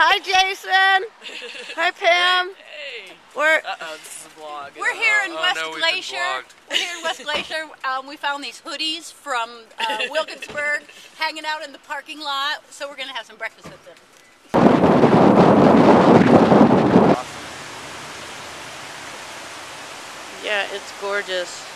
Hi, Jason. Hi, Pam. Hey. We're This is a vlog. We're here in West no, Glacier. We're here in West Glacier. We found these hoodies from Wilkinsburg hanging out in the parking lot, so we're going to have some breakfast with them. yeah, it's gorgeous.